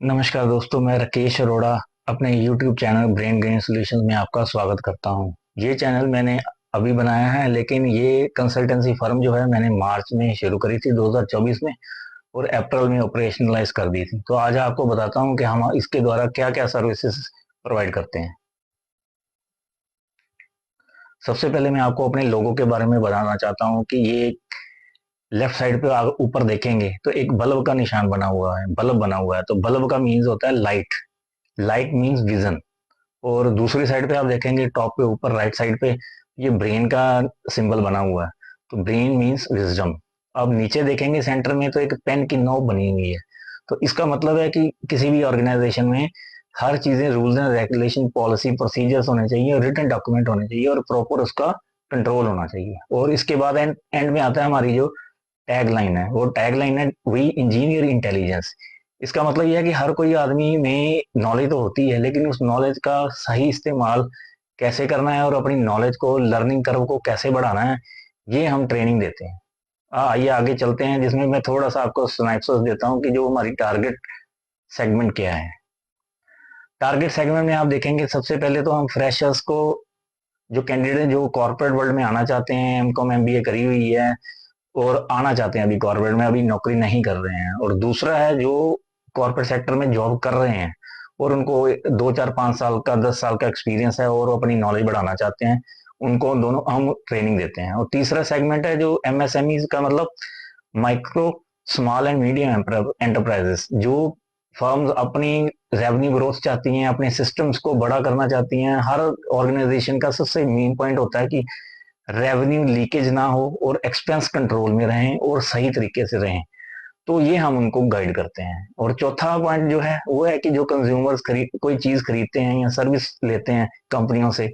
नमस्कार दोस्तों, मैं राकेश अरोड़ा अपने YouTube channel brain gain solutions में आपका स्वागत करता हूं। ये चैनल मैंने अभी बनाया है, लेकिन ये कंसल्टेंसी फर्म जो है मैंने मार्च में शुरू करी थी 2024 में और अप्रैल में ऑपरेशनलाइज कर दी थी। तो आज आपको बताता हूं कि हम इसके द्वारा क्या क्या सर्विसेज प्रोवाइड करते हैं। सबसे पहले मैं आपको अपने लोगों के बारे में बताना चाहता हूँ कि ये लेफ्ट साइड पे ऊपर देखेंगे तो एक बल्ब का निशान बना हुआ है, बल्ब बना हुआ है। तो बल्ब का मीन्स होता है लाइट। Light means vision. और दूसरी साइड पे आप देखेंगे टॉप पे ऊपर राइट साइड पे ये ब्रेन का सिंबल बना हुआ है। तो ब्रेन मीन्स विजडम। अब नीचे देखेंगे सेंटर में तो एक पेन की नोक बनी हुई है। तो इसका मतलब है कि किसी भी ऑर्गेनाइजेशन में हर चीजें rules and regulation policy procedures होने चाहिए और रिटन डॉक्यूमेंट होने चाहिए और प्रॉपर उसका कंट्रोल होना चाहिए। और इसके बाद एंड में आता है हमारी जो टैग लाइन है, वो टैग लाइन है वी इंजीनियर इंटेलिजेंस। इसका मतलब यह है कि हर कोई आदमी में नॉलेज तो होती है, लेकिन उस नॉलेज का सही इस्तेमाल कैसे करना है और अपनी नॉलेज को लर्निंग कर्व को कैसे बढ़ाना है, ये हम ट्रेनिंग देते हैं। आइए आगे चलते हैं, जिसमें मैं थोड़ा सा आपको स्नाइप्सिस देता हूँ कि जो हमारी टारगेट सेगमेंट क्या है। टारगेट सेगमेंट में आप देखेंगे सबसे पहले तो हम फ्रेशर्स को, जो कैंडिडेट जो कॉर्पोरेट वर्ल्ड में आना चाहते हैं, एमकॉम एमबीए करी हुई है और आना चाहते हैं, अभी कॉर्पोरेट में अभी नौकरी नहीं कर रहे हैं। और दूसरा है जो कॉर्पोरेट सेक्टर में जॉब कर रहे हैं और उनको 2 4 5 साल का 10 साल का एक्सपीरियंस है और वो अपनी नॉलेज बढ़ाना चाहते हैं, उनको दोनों हम ट्रेनिंग देते हैं। और तीसरा सेगमेंट है जो एमएसएमई का मतलब micro small and medium enterprises. जो फर्म्स अपनी रेवेन्यू ग्रोथ चाहती हैं, अपने सिस्टम्स को बड़ा करना चाहती हैं। हर ऑर्गेनाइजेशन का सबसे मेन पॉइंट होता है कि रेवेन्यू लीकेज ना हो और एक्सपेंस कंट्रोल में रहें और सही तरीके से रहें। तो ये हम उनको गाइड करते हैं। और चौथा पॉइंट जो है वो है कि जो कंज्यूमर्स खरीद कोई चीज खरीदते हैं या सर्विस लेते हैं कंपनियों से,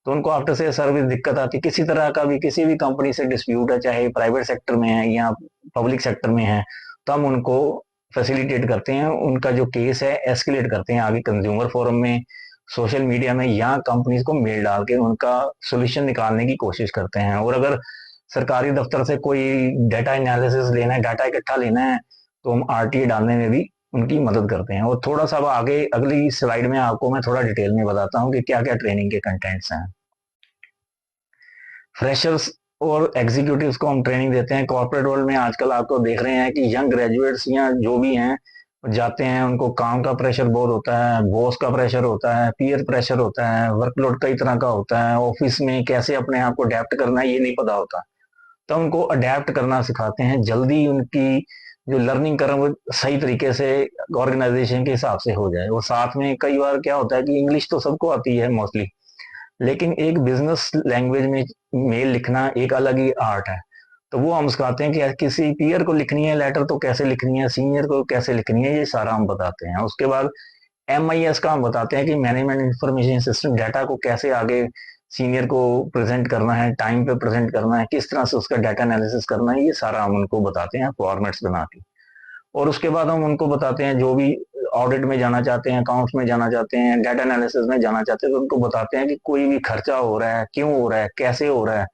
तो उनको आफ्टर से सर्विस दिक्कत आती है, किसी तरह का भी किसी भी कंपनी से डिस्प्यूट है, चाहे प्राइवेट सेक्टर में है या पब्लिक सेक्टर में है, तो हम उनको फैसिलिटेट करते हैं, उनका जो केस है एस्केलेट करते हैं आगे कंज्यूमर फोरम में, सोशल मीडिया में, या कंपनीज को मेल डाल के उनका सोल्यूशन निकालने की कोशिश करते हैं। और अगर सरकारी दफ्तर से कोई डाटा एनालिसिस लेना है, डाटा इकट्ठा लेना है, तो हम आरटीए डालने में भी उनकी मदद करते हैं। और थोड़ा सा अब आगे अगली स्लाइड में आपको मैं थोड़ा डिटेल में बताता हूँ कि क्या क्या ट्रेनिंग के कंटेंट्स हैं। फ्रेशर्स और एग्जीक्यूटिव्स को हम ट्रेनिंग देते हैं। कॉर्पोरेट वर्ल्ड में आजकल आपको देख रहे हैं कि यंग ग्रेजुएट्स या जो भी हैं जाते हैं, उनको काम का प्रेशर बहुत होता है, बॉस का प्रेशर होता है, पीयर प्रेशर होता है, वर्कलोड कई तरह का होता है, ऑफिस में कैसे अपने आप को अडेप्ट करना है ये नहीं पता होता। तो उनको अडेप्ट करना सिखाते हैं, जल्दी उनकी जो लर्निंग करें वो सही तरीके से ऑर्गेनाइजेशन के हिसाब से हो जाए। और साथ में कई बार क्या होता है कि इंग्लिश तो सबको आती है मोस्टली, लेकिन एक बिजनेस लैंग्वेज में मेल लिखना एक अलग ही आर्ट है। तो वो हम सिखाते हैं कि किसी पीयर को लिखनी है लेटर तो कैसे लिखनी है, सीनियर को कैसे लिखनी है, ये सारा हम बताते हैं। उसके बाद एमआईएस का हम बताते हैं कि मैनेजमेंट इंफॉर्मेशन सिस्टम, डाटा को कैसे आगे सीनियर को प्रेजेंट करना है, टाइम पे प्रेजेंट करना है, किस तरह से उसका डाटा एनालिसिस करना है, ये सारा हम उनको बताते हैं फॉर्मेट्स बना के। और उसके बाद हम उनको बताते हैं जो भी ऑडिट में जाना चाहते हैं, अकाउंट्स में जाना चाहते हैं, डाटा एनालिसिस में जाना चाहते हैं, तो उनको बताते हैं कि कोई भी खर्चा हो रहा है, क्यों हो रहा है, कैसे हो रहा है,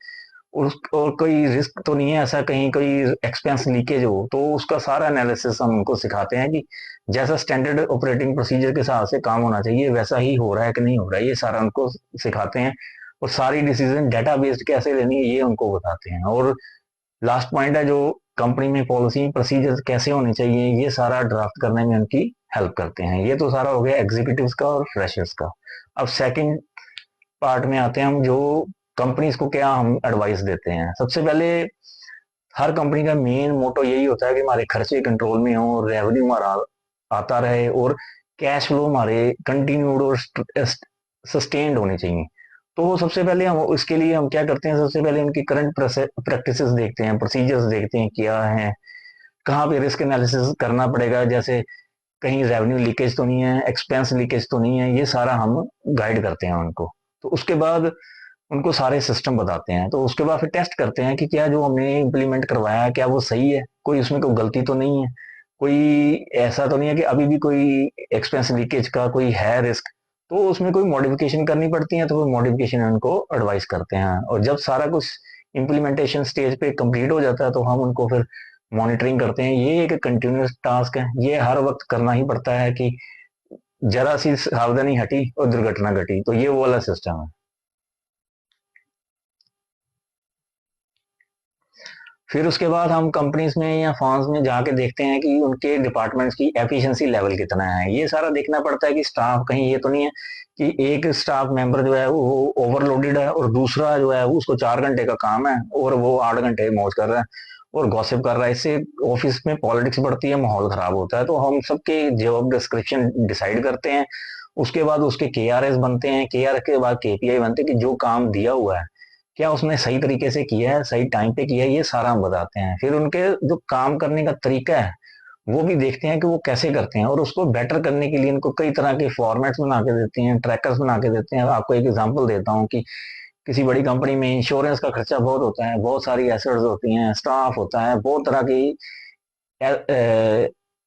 और कोई रिस्क तो नहीं है ऐसा कहीं कोई एक्सपेंस लीकेज हो, तो उसका सारा एनालिसिस हम उनको सिखाते हैं कि जैसा स्टैंडर्ड ऑपरेटिंग प्रोसीजर के हिसाब से काम होना चाहिए वैसा ही हो रहा है कि नहीं हो रहा है, ये सारा उनको सिखाते हैं। और सारी डिसीजन डाटा बेस्ड कैसे लेनी है ये उनको बताते हैं। और लास्ट पॉइंट है जो कंपनी में पॉलिसी प्रोसीजर कैसे होने चाहिए, ये सारा ड्राफ्ट करने में उनकी हेल्प करते हैं। ये तो सारा हो गया एग्जीक्यूटिव्स का और फ्रेशर्स का। अब सेकंड पार्ट में आते हैं हम, जो कंपनीज को क्या हम एडवाइस देते हैं। सबसे पहले हर कंपनी का मेन मोटो यही होता है कि हमारे खर्चे कंट्रोल में हो, रेवेन्यू हमारा आता रहे और कैश फ्लो हमारे कंटिन्यूड और सस्टेन्ड होने चाहिए। तो सबसे पहले हम इसके लिए हम क्या करते हैं, सबसे पहले उनकी करंट प्रैक्टिसेस देखते हैं, प्रोसीजर्स देखते हैं क्या है, कहाँ पे रिस्क एनालिसिस करना पड़ेगा, जैसे कहीं रेवेन्यू लीकेज तो नहीं है, एक्सपेंस लीकेज तो नहीं है, ये सारा हम गाइड करते हैं उनको। तो उसके बाद उनको सारे सिस्टम बताते हैं। तो उसके बाद फिर टेस्ट करते हैं कि क्या जो हमने इम्प्लीमेंट करवाया है क्या वो सही है, कोई उसमें कोई गलती तो नहीं है, कोई ऐसा तो नहीं है कि अभी भी कोई एक्सपेंस लीकेज का कोई है रिस्क, तो उसमें कोई मॉडिफिकेशन करनी पड़ती है, तो वो मॉडिफिकेशन उनको एडवाइस करते हैं। और जब सारा कुछ इम्प्लीमेंटेशन स्टेज पे कंप्लीट हो जाता है तो हम उनको फिर मॉनिटरिंग करते हैं, ये एक कंटिन्यूस टास्क है, ये हर वक्त करना ही पड़ता है कि जरा सी सावधानी हटी और दुर्घटना घटी, तो ये वो वाला सिस्टम है। फिर उसके बाद हम कंपनीज में या फर्म्स में जाके देखते हैं कि उनके डिपार्टमेंट्स की एफिशिएंसी लेवल कितना है। ये सारा देखना पड़ता है कि स्टाफ कहीं ये तो नहीं है कि एक स्टाफ मेंबर जो है वो ओवरलोडेड है और दूसरा जो है उसको 4 घंटे का काम है और वो 8 घंटे मौज कर रहा है और गॉसिप कर रहा है। इससे ऑफिस में पॉलिटिक्स बढ़ती है, माहौल खराब होता है। तो हम सबके जॉब डिस्क्रिप्शन डिसाइड करते हैं, उसके बाद उसके KRS बनते हैं, KR के बाद KPI बनते हैं कि जो काम दिया हुआ है क्या उसने सही तरीके से किया है, सही टाइम पे किया है, ये सारा हम बताते हैं। फिर उनके जो काम करने का तरीका है वो भी देखते हैं कि वो कैसे करते हैं, और उसको बेटर करने के लिए इनको कई तरह के फॉर्मेट्स बना के देते हैं, ट्रैकर्स बना के देते हैं। आपको एक एग्जांपल देता हूँ कि किसी बड़ी कंपनी में इंश्योरेंस का खर्चा बहुत होता है, बहुत सारी एसेट्स होती हैं, स्टाफ होता है, बहुत तरह की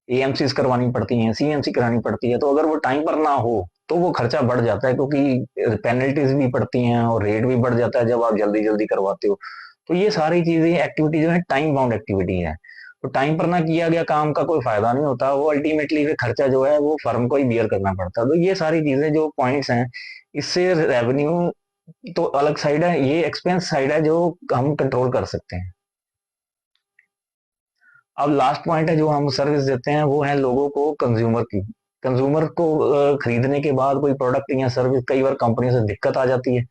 AMCs करवानी पड़ती हैं, CMC करानी पड़ती है। तो अगर वो टाइम पर ना हो तो वो खर्चा बढ़ जाता है, क्योंकि पेनल्टीज भी पड़ती हैं और रेट भी बढ़ जाता है जब आप जल्दी जल्दी करवाते हो। तो ये सारी चीजें एक्टिविटी जो है टाइम बाउंड एक्टिविटी है, तो टाइम पर ना किया गया काम का कोई फायदा नहीं होता, वो अल्टीमेटली फिर खर्चा जो है वो फर्म को ही बियर करना पड़ता है। तो ये सारी चीजें जो पॉइंट्स हैं, इससे रेवेन्यू तो अलग साइड है, ये एक्सपेंस साइड है जो हम कंट्रोल कर सकते हैं। अब लास्ट पॉइंट है जो हम सर्विस देते हैं, वो है लोगों को, कंज्यूमर की। कंज्यूमर को खरीदने के बाद कोई प्रोडक्ट या सर्विस कई बार कंपनी से दिक्कत आ जाती है,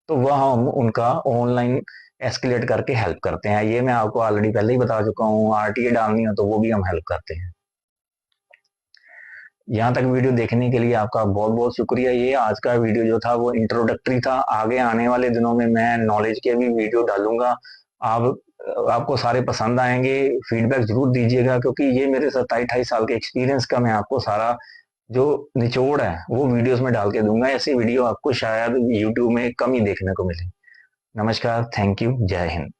तो वह हम उनका ऑनलाइन एस्केलेट करके हेल्प करते हैं। ये मैं आपको ऑलरेडी पहले ही बता चुका हूँ, RTA डालनी हो तो वो भी हम हेल्प करते हैं। यहाँ तक वीडियो देखने के लिए आपका बहुत बहुत शुक्रिया। ये आज का वीडियो जो था वो इंट्रोडक्टरी था। आगे आने वाले दिनों में मैं नॉलेज के भी वीडियो डालूंगा। आप आपको सारे पसंद आएंगे, फीडबैक जरूर दीजिएगा, क्योंकि ये मेरे 27-28 साल के एक्सपीरियंस का मैं आपको सारा जो निचोड़ है वो वीडियोस में डाल के दूंगा। ऐसी वीडियो आपको शायद यूट्यूब में कम ही देखने को मिले। नमस्कार, थैंक यू, जय हिंद।